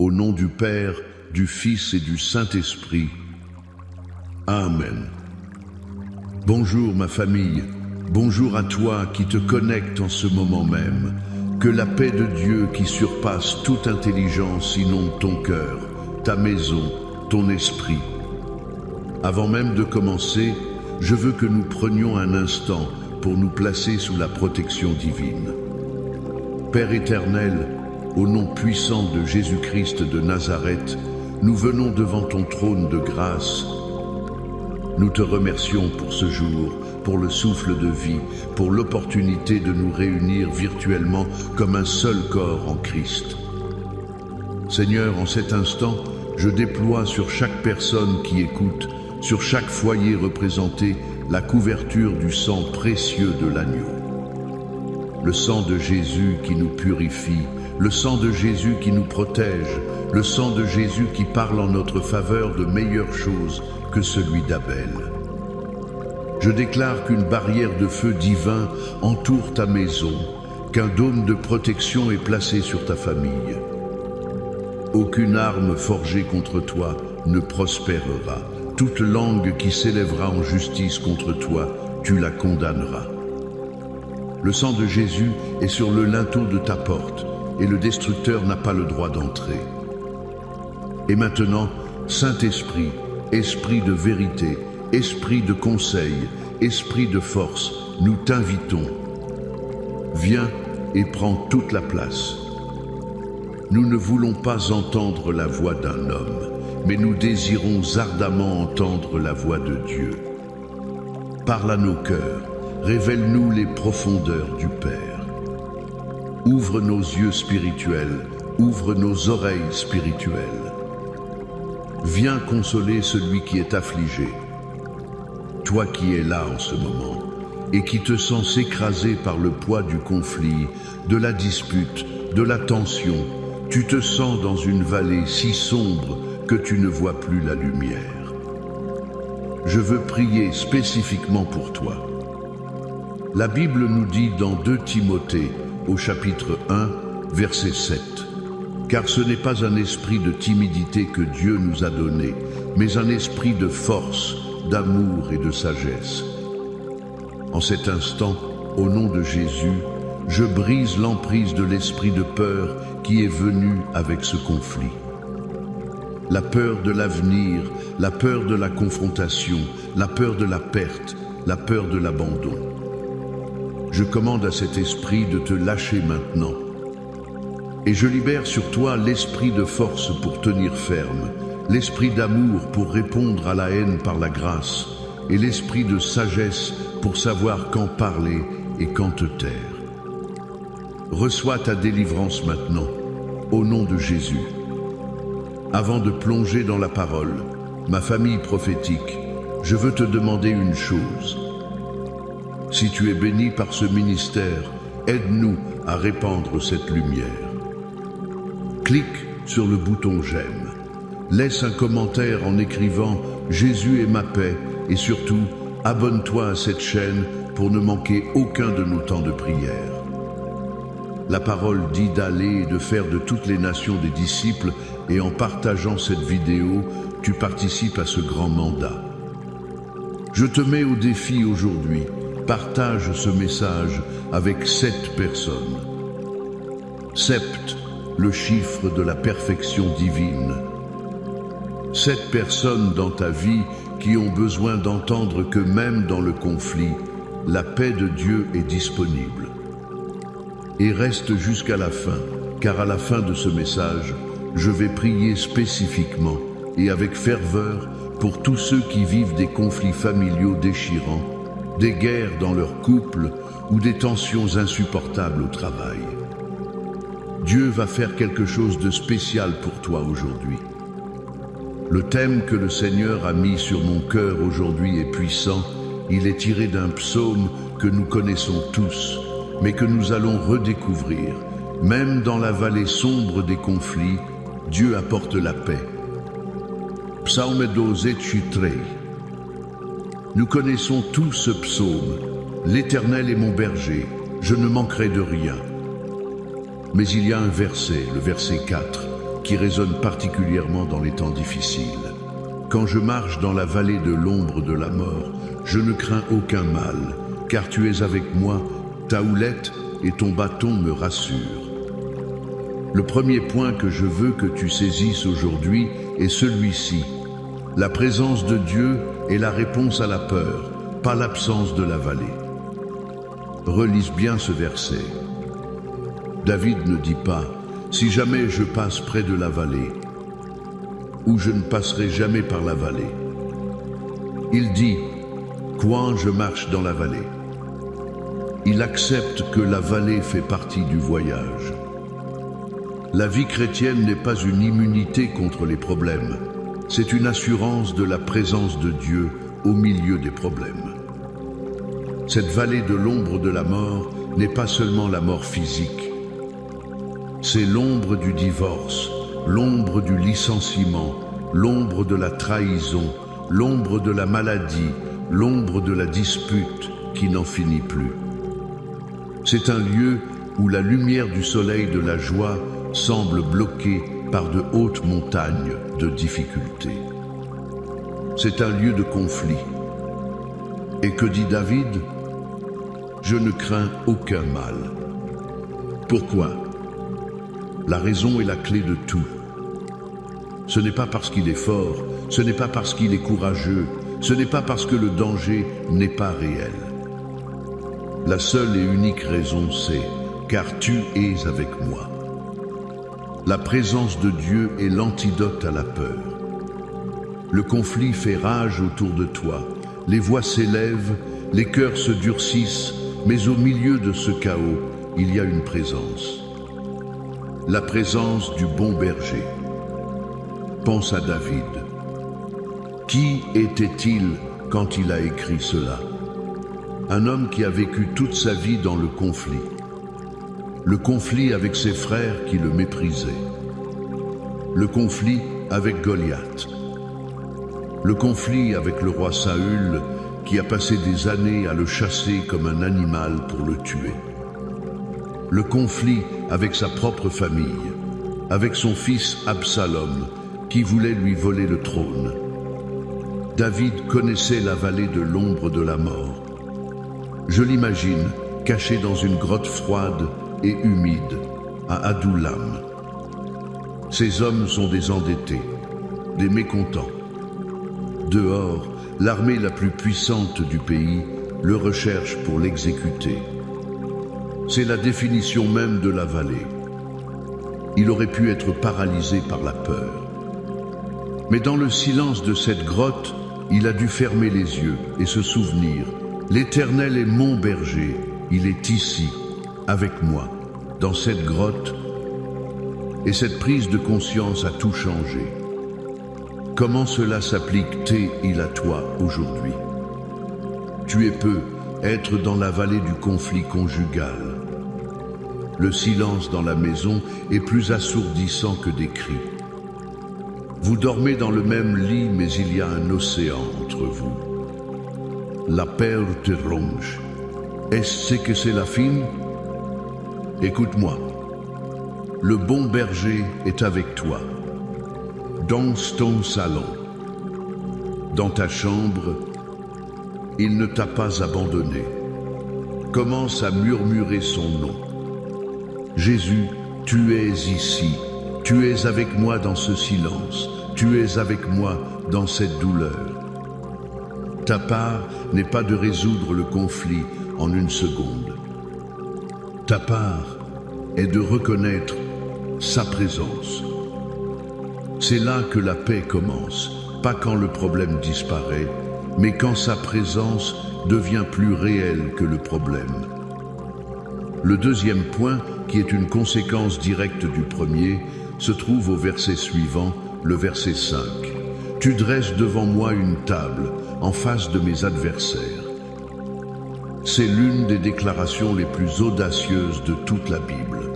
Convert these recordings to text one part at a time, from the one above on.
Au nom du Père, du Fils et du Saint-Esprit. Amen. Bonjour ma famille, bonjour à toi qui te connectes en ce moment même. Que la paix de Dieu qui surpasse toute intelligence inonde ton cœur, ta maison, ton esprit. Avant même de commencer, je veux que nous prenions un instant pour nous placer sous la protection divine. Père éternel, au nom puissant de Jésus-Christ de Nazareth, nous venons devant ton trône de grâce. Nous te remercions pour ce jour, pour le souffle de vie, pour l'opportunité de nous réunir virtuellement comme un seul corps en Christ. Seigneur, en cet instant, je déploie sur chaque personne qui écoute, sur chaque foyer représenté, la couverture du sang précieux de l'agneau. Le sang de Jésus qui nous purifie, le sang de Jésus qui nous protège, le sang de Jésus qui parle en notre faveur de meilleures choses que celui d'Abel. Je déclare qu'une barrière de feu divin entoure ta maison, qu'un dôme de protection est placé sur ta famille. Aucune arme forgée contre toi ne prospérera. Toute langue qui s'élèvera en justice contre toi, tu la condamneras. Le sang de Jésus est sur le linteau de ta porte, et le destructeur n'a pas le droit d'entrer. Et maintenant, Saint-Esprit, Esprit de vérité, Esprit de conseil, Esprit de force, nous t'invitons. Viens et prends toute la place. Nous ne voulons pas entendre la voix d'un homme, mais nous désirons ardemment entendre la voix de Dieu. Parle à nos cœurs, révèle-nous les profondeurs du Père. Ouvre nos yeux spirituels, ouvre nos oreilles spirituelles. Viens consoler celui qui est affligé. Toi qui es là en ce moment et qui te sens s'écraser par le poids du conflit, de la dispute, de la tension, tu te sens dans une vallée si sombre que tu ne vois plus la lumière. Je veux prier spécifiquement pour toi. La Bible nous dit dans 2 Timothée, au chapitre 1, verset 7, « Car ce n'est pas un esprit de timidité que Dieu nous a donné, mais un esprit de force, d'amour et de sagesse. » En cet instant, au nom de Jésus, je brise l'emprise de l'esprit de peur qui est venu avec ce conflit. La peur de l'avenir, la peur de la confrontation, la peur de la perte, la peur de l'abandon. Je commande à cet esprit de te lâcher maintenant. Et je libère sur toi l'esprit de force pour tenir ferme, l'esprit d'amour pour répondre à la haine par la grâce, et l'esprit de sagesse pour savoir quand parler et quand te taire. Reçois ta délivrance maintenant, au nom de Jésus. Avant de plonger dans la parole, ma famille prophétique, je veux te demander une chose. Si tu es béni par ce ministère, aide-nous à répandre cette lumière. Clique sur le bouton j'aime. Laisse un commentaire en écrivant « Jésus est ma paix » et surtout, abonne-toi à cette chaîne pour ne manquer aucun de nos temps de prière. La parole dit d'aller et de faire de toutes les nations des disciples et en partageant cette vidéo, tu participes à ce grand mandat. Je te mets au défi aujourd'hui, partage ce message avec 7 personnes. Sept, le chiffre de la perfection divine. 7 personnes dans ta vie qui ont besoin d'entendre que même dans le conflit, la paix de Dieu est disponible. Et reste jusqu'à la fin, car à la fin de ce message, je vais prier spécifiquement et avec ferveur pour tous ceux qui vivent des conflits familiaux déchirants, des guerres dans leur couple ou des tensions insupportables au travail. Dieu va faire quelque chose de spécial pour toi aujourd'hui. Le thème que le Seigneur a mis sur mon cœur aujourd'hui est puissant. Il est tiré d'un psaume que nous connaissons tous, mais que nous allons redécouvrir. Même dans la vallée sombre des conflits, Dieu apporte la paix. Psaume 12:3. Nous connaissons tous ce psaume. L'Éternel est mon berger, je ne manquerai de rien. Mais il y a un verset, le verset 4, qui résonne particulièrement dans les temps difficiles. Quand je marche dans la vallée de l'ombre de la mort, je ne crains aucun mal, car tu es avec moi, ta houlette et ton bâton me rassurent. Le premier point que je veux que tu saisisses aujourd'hui est celui-ci. La présence de Dieu est la réponse à la peur, pas l'absence de la vallée. Relise bien ce verset. David ne dit pas « Si jamais je passe près de la vallée » ou « Je ne passerai jamais par la vallée ». Il dit « Quand je marche dans la vallée ». Il accepte que la vallée fait partie du voyage. La vie chrétienne n'est pas une immunité contre les problèmes, c'est une assurance de la présence de Dieu au milieu des problèmes. Cette vallée de l'ombre de la mort n'est pas seulement la mort physique. C'est l'ombre du divorce, l'ombre du licenciement, l'ombre de la trahison, l'ombre de la maladie, l'ombre de la dispute qui n'en finit plus. C'est un lieu où la lumière du soleil de la joie semble bloquée par de hautes montagnes de difficultés. C'est un lieu de conflit. Et que dit David ? Je ne crains aucun mal. Pourquoi ? La raison est la clé de tout. Ce n'est pas parce qu'il est fort, ce n'est pas parce qu'il est courageux, ce n'est pas parce que le danger n'est pas réel. La seule et unique raison c'est « car tu es avec moi ». La présence de Dieu est l'antidote à la peur. Le conflit fait rage autour de toi, les voix s'élèvent, les cœurs se durcissent, mais au milieu de ce chaos, il y a une présence. La présence du bon berger. Pense à David. Qui était-il quand il a écrit cela ? Un homme qui a vécu toute sa vie dans le conflit. Le conflit avec ses frères qui le méprisaient. Le conflit avec Goliath. Le conflit avec le roi Saül qui a passé des années à le chasser comme un animal pour le tuer. Le conflit avec sa propre famille, avec son fils Absalom qui voulait lui voler le trône. David connaissait la vallée de l'ombre de la mort. Je l'imagine caché dans une grotte froide et humide à Adullam. Ces hommes sont des endettés, des mécontents. Dehors, l'armée la plus puissante du pays le recherche pour l'exécuter. C'est la définition même de la vallée. Il aurait pu être paralysé par la peur. Mais dans le silence de cette grotte, il a dû fermer les yeux et se souvenir. L'Éternel est mon berger, il est ici, avec moi, dans cette grotte. Et cette prise de conscience a tout changé. Comment cela s'applique-t-il à toi aujourd'hui ? Tu es peu être dans la vallée du conflit conjugal. Le silence dans la maison est plus assourdissant que des cris. Vous dormez dans le même lit, mais il y a un océan entre vous. La peur te ronge. Est-ce que c'est la fin ? Écoute-moi. Le bon berger est avec toi. Dans ton salon, dans ta chambre, il ne t'a pas abandonné. Commence à murmurer son nom. Jésus, tu es ici. Tu es avec moi dans ce silence. Tu es avec moi dans cette douleur. Ta part n'est pas de résoudre le conflit en une seconde. Ta part est de reconnaître sa présence. C'est là que la paix commence, pas quand le problème disparaît, mais quand sa présence devient plus réelle que le problème. Le deuxième point, qui est une conséquence directe du premier, se trouve au verset suivant, le verset 5. « Tu dresses devant moi une table, en face de mes adversaires. » C'est l'une des déclarations les plus audacieuses de toute la Bible.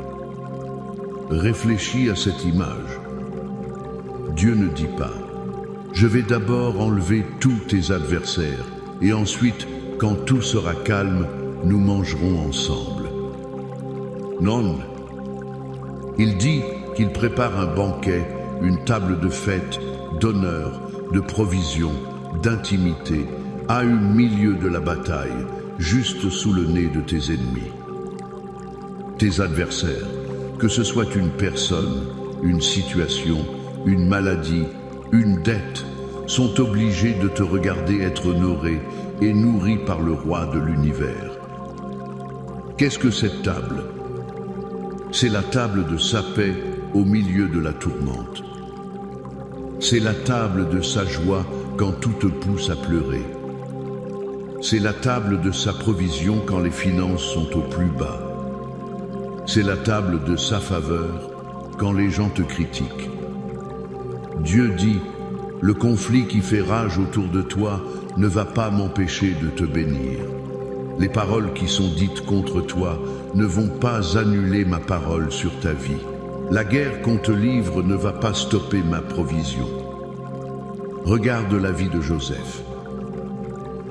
Réfléchis à cette image. Dieu ne dit pas « Je vais d'abord enlever tous tes adversaires, et ensuite, quand tout sera calme, nous mangerons ensemble. » Non. Il dit « qu'il prépare un banquet, une table de fête, d'honneur, de provision, d'intimité, à un milieu de la bataille, juste sous le nez de tes ennemis. Tes adversaires, que ce soit une personne, une situation, une maladie, une dette, sont obligés de te regarder être honorés et nourris par le roi de l'univers. Qu'est-ce que cette table? C'est la table de sa paix au milieu de la tourmente. C'est la table de sa joie quand tout te pousse à pleurer. C'est la table de sa provision quand les finances sont au plus bas. C'est la table de sa faveur quand les gens te critiquent. Dieu dit, le conflit qui fait rage autour de toi ne va pas m'empêcher de te bénir. Les paroles qui sont dites contre toi ne vont pas annuler ma parole sur ta vie. La guerre qu'on te livre ne va pas stopper ma provision. Regarde la vie de Joseph.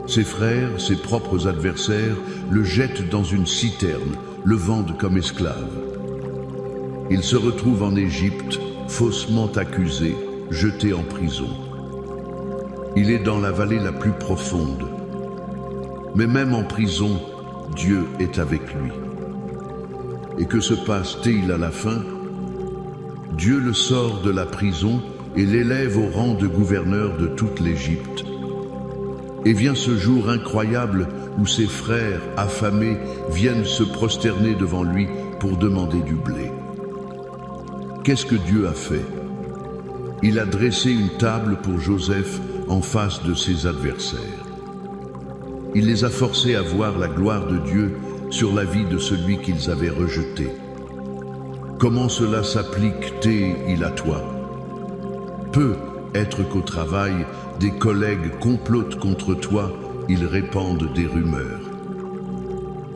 Ses frères, ses propres adversaires, le jettent dans une citerne, le vendent comme esclave. Il se retrouve en Égypte, faussement accusé, jeté en prison. Il est dans la vallée la plus profonde. Mais même en prison, Dieu est avec lui. Et que se passe-t-il à la fin? Dieu le sort de la prison et l'élève au rang de gouverneur de toute l'Égypte. Et vient ce jour incroyable où ses frères, affamés, viennent se prosterner devant lui pour demander du blé. Qu'est-ce que Dieu a fait? Il a dressé une table pour Joseph en face de ses adversaires. Il les a forcés à voir la gloire de Dieu sur la vie de celui qu'ils avaient rejeté. Comment cela s'applique-t-il à toi? Peut être qu'au travail, des collègues complotent contre toi, ils répandent des rumeurs.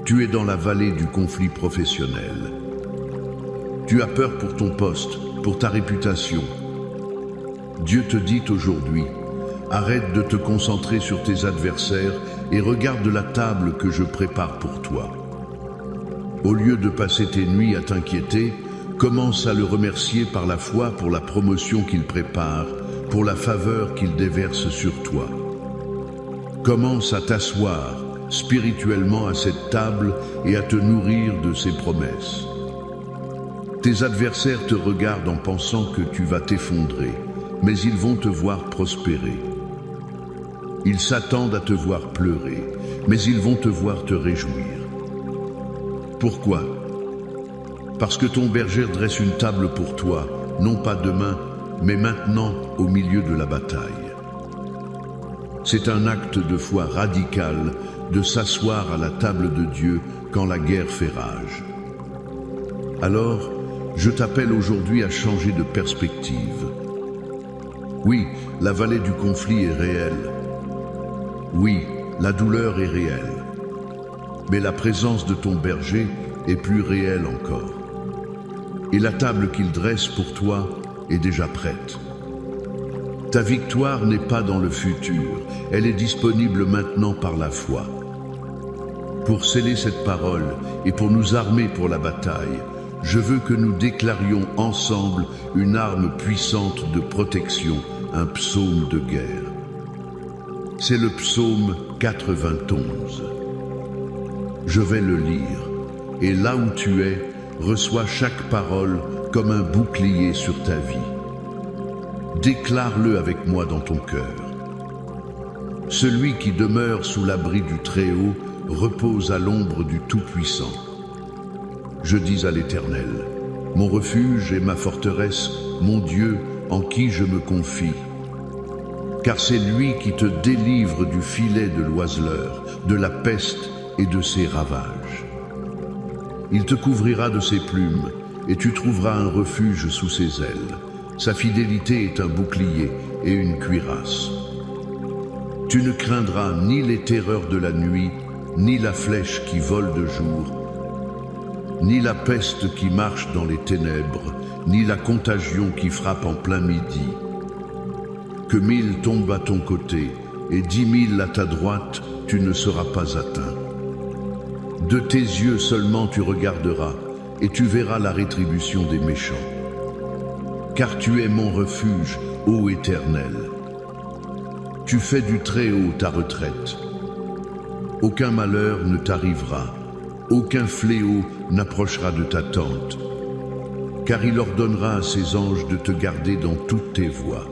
Tu es dans la vallée du conflit professionnel. Tu as peur pour ton poste, pour ta réputation. Dieu te dit aujourd'hui, arrête de te concentrer sur tes adversaires et regarde la table que je prépare pour toi. Au lieu de passer tes nuits à t'inquiéter, commence à le remercier par la foi pour la promotion qu'il prépare, pour la faveur qu'il déverse sur toi. Commence à t'asseoir spirituellement à cette table et à te nourrir de ses promesses. Tes adversaires te regardent en pensant que tu vas t'effondrer, mais ils vont te voir prospérer. Ils s'attendent à te voir pleurer, mais ils vont te voir te réjouir. Pourquoi? Parce que ton berger dresse une table pour toi, non pas demain, mais maintenant au milieu de la bataille. C'est un acte de foi radical de s'asseoir à la table de Dieu quand la guerre fait rage. Alors, je t'appelle aujourd'hui à changer de perspective. Oui, la vallée du conflit est réelle. Oui, la douleur est réelle. Mais la présence de ton berger est plus réelle encore. Et la table qu'il dresse pour toi est déjà prête. Ta victoire n'est pas dans le futur, elle est disponible maintenant par la foi. Pour sceller cette parole et pour nous armer pour la bataille, je veux que nous déclarions ensemble une arme puissante de protection, un psaume de guerre. C'est le psaume 91. Je vais le lire, et là où tu es, reçois chaque parole comme un bouclier sur ta vie. Déclare-le avec moi dans ton cœur. Celui qui demeure sous l'abri du Très-Haut repose à l'ombre du Tout-Puissant. Je dis à l'Éternel, mon refuge et ma forteresse, mon Dieu en qui je me confie. Car c'est lui qui te délivre du filet de l'oiseleur, de la peste et de ses ravages. Il te couvrira de ses plumes, et tu trouveras un refuge sous ses ailes. Sa fidélité est un bouclier et une cuirasse. Tu ne craindras ni les terreurs de la nuit, ni la flèche qui vole de jour, ni la peste qui marche dans les ténèbres, ni la contagion qui frappe en plein midi. Que 1000 tombent à ton côté et 10 000 à ta droite, tu ne seras pas atteint. De tes yeux seulement tu regarderas et tu verras la rétribution des méchants. car tu es mon refuge, ô Éternel. Tu fais du Très-Haut ta retraite. Aucun malheur ne t'arrivera, aucun fléau n'approchera de ta tente, car il ordonnera à ses anges de te garder dans toutes tes voies.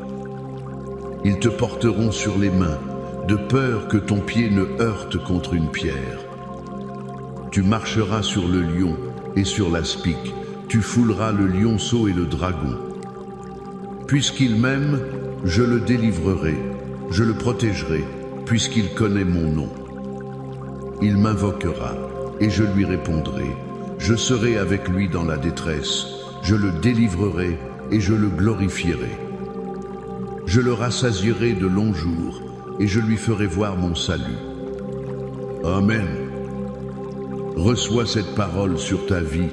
Ils te porteront sur les mains, de peur que ton pied ne heurte contre une pierre. Tu marcheras sur le lion et sur l'aspic, tu fouleras le lionceau et le dragon. Puisqu'il m'aime, je le délivrerai, je le protégerai, puisqu'il connaît mon nom. Il m'invoquera, et je lui répondrai. Je serai avec lui dans la détresse, je le délivrerai et je le glorifierai. Je le rassasierai de longs jours, et je lui ferai voir mon salut. Amen. Reçois cette parole sur ta vie.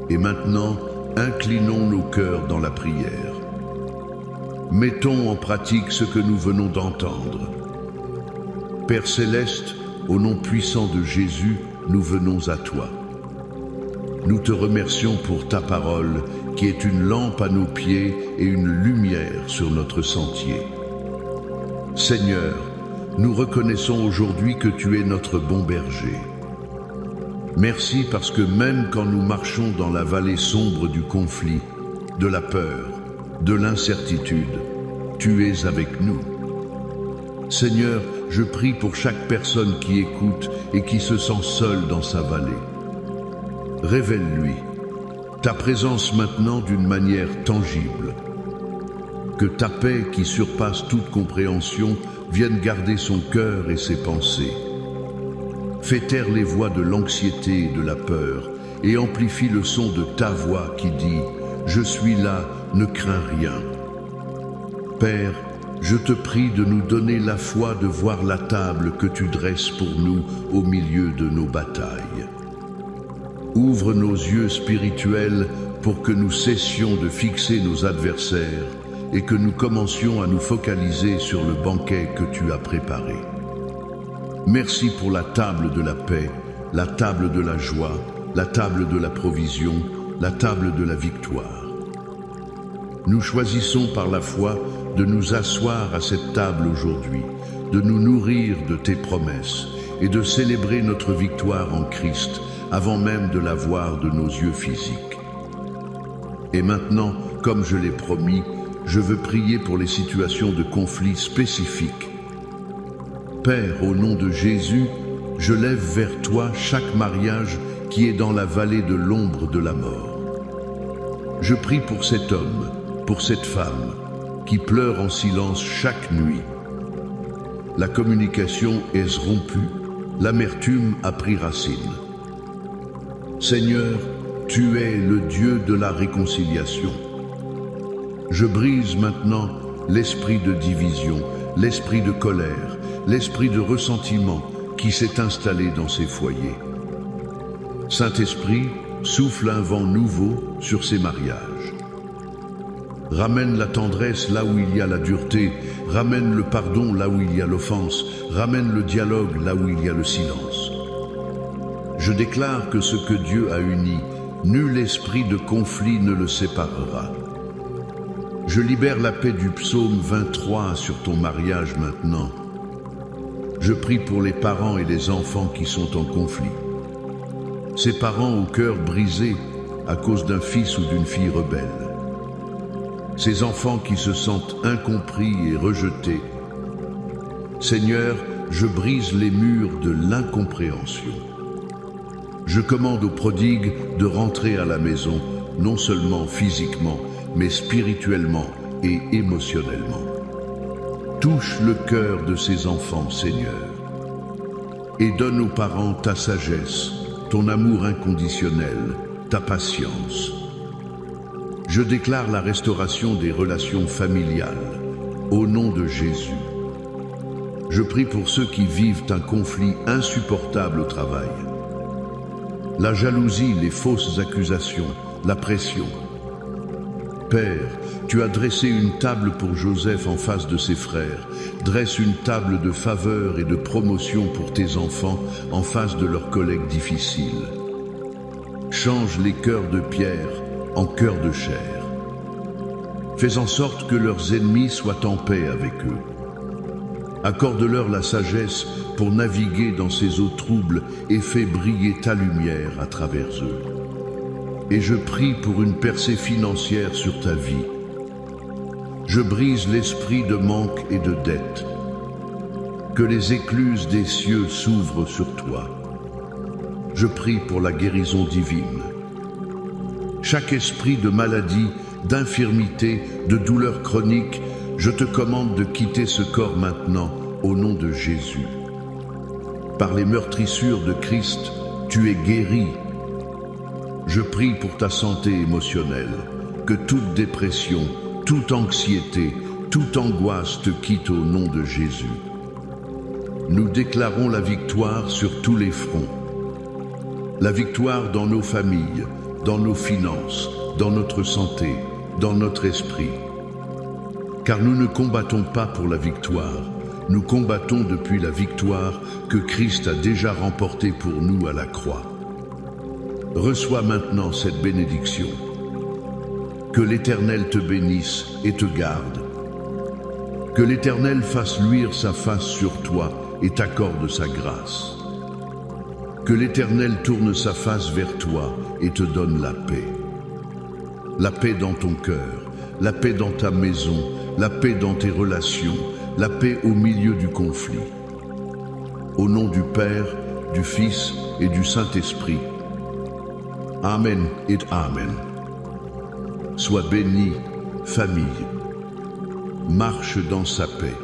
Et maintenant, inclinons nos cœurs dans la prière. Mettons en pratique ce que nous venons d'entendre. Père céleste, au nom puissant de Jésus, nous venons à toi. Nous te remercions pour ta parole, qui est une lampe à nos pieds et une lumière sur notre sentier. Seigneur, nous reconnaissons aujourd'hui que tu es notre bon berger. Merci parce que même quand nous marchons dans la vallée sombre du conflit, de la peur, de l'incertitude, tu es avec nous. Seigneur, je prie pour chaque personne qui écoute et qui se sent seule dans sa vallée. Révèle-lui ta présence maintenant d'une manière tangible. Que ta paix qui surpasse toute compréhension vienne garder son cœur et ses pensées. Fais taire les voix de l'anxiété et de la peur et amplifie le son de ta voix qui dit « Je suis là, ne crains rien ». Père, je te prie de nous donner la foi de voir la table que tu dresses pour nous au milieu de nos batailles. Ouvre nos yeux spirituels pour que nous cessions de fixer nos adversaires et que nous commencions à nous focaliser sur le banquet que tu as préparé. Merci pour la table de la paix, la table de la joie, la table de la provision, la table de la victoire. Nous choisissons par la foi de nous asseoir à cette table aujourd'hui, de nous nourrir de tes promesses et de célébrer notre victoire en Christ avant même de la voir de nos yeux physiques. Et maintenant, comme je l'ai promis, je veux prier pour les situations de conflit spécifiques. Père, au nom de Jésus, je lève vers toi chaque mariage qui est dans la vallée de l'ombre de la mort. Je prie pour cet homme, pour cette femme, qui pleure en silence chaque nuit. La communication est rompue, l'amertume a pris racine. Seigneur, tu es le Dieu de la réconciliation. Je brise maintenant l'esprit de division, l'esprit de colère, l'esprit de ressentiment qui s'est installé dans ces foyers. Saint-Esprit, souffle un vent nouveau sur ces mariages. Ramène la tendresse là où il y a la dureté, ramène le pardon là où il y a l'offense, ramène le dialogue là où il y a le silence. Je déclare que ce que Dieu a uni, nul esprit de conflit ne le séparera. Je libère la paix du psaume 23 sur ton mariage maintenant. Je prie pour les parents et les enfants qui sont en conflit. Ces parents au cœur brisé à cause d'un fils ou d'une fille rebelle. Ces enfants qui se sentent incompris et rejetés. Seigneur, je brise les murs de l'incompréhension. Je commande aux prodigues de rentrer à la maison, non seulement physiquement, mais spirituellement et émotionnellement. Touche le cœur de ces enfants, Seigneur, et donne aux parents ta sagesse, ton amour inconditionnel, ta patience. Je déclare la restauration des relations familiales, au nom de Jésus. Je prie pour ceux qui vivent un conflit insupportable au travail. La jalousie, les fausses accusations, la pression. Père, tu as dressé une table pour Joseph en face de ses frères. Dresse une table de faveur et de promotion pour tes enfants en face de leurs collègues difficiles. Change les cœurs de pierre en cœurs de chair. Fais en sorte que leurs ennemis soient en paix avec eux. Accorde-leur la sagesse pour naviguer dans ces eaux troubles et fais briller ta lumière à travers eux. Et je prie pour une percée financière sur ta vie. Je brise l'esprit de manque et de dette. Que les écluses des cieux s'ouvrent sur toi. Je prie pour la guérison divine. Chaque esprit de maladie, d'infirmité, de douleur chronique, je te commande de quitter ce corps maintenant, au nom de Jésus. Par les meurtrissures de Christ, tu es guéri. Je prie pour ta santé émotionnelle, que toute dépression, toute anxiété, toute angoisse te quitte au nom de Jésus. Nous déclarons la victoire sur tous les fronts. La victoire dans nos familles, dans nos finances, dans notre santé, dans notre esprit. Car nous ne combattons pas pour la victoire, nous combattons depuis la victoire que Christ a déjà remportée pour nous à la croix. Reçois maintenant cette bénédiction. Que l'Éternel te bénisse et te garde. Que l'Éternel fasse luire sa face sur toi et t'accorde sa grâce. Que l'Éternel tourne sa face vers toi et te donne la paix. La paix dans ton cœur, la paix dans ta maison, la paix dans tes relations, la paix au milieu du conflit. Au nom du Père, du Fils et du Saint-Esprit. Amen et Amen. Sois béni, famille. Marche dans sa paix.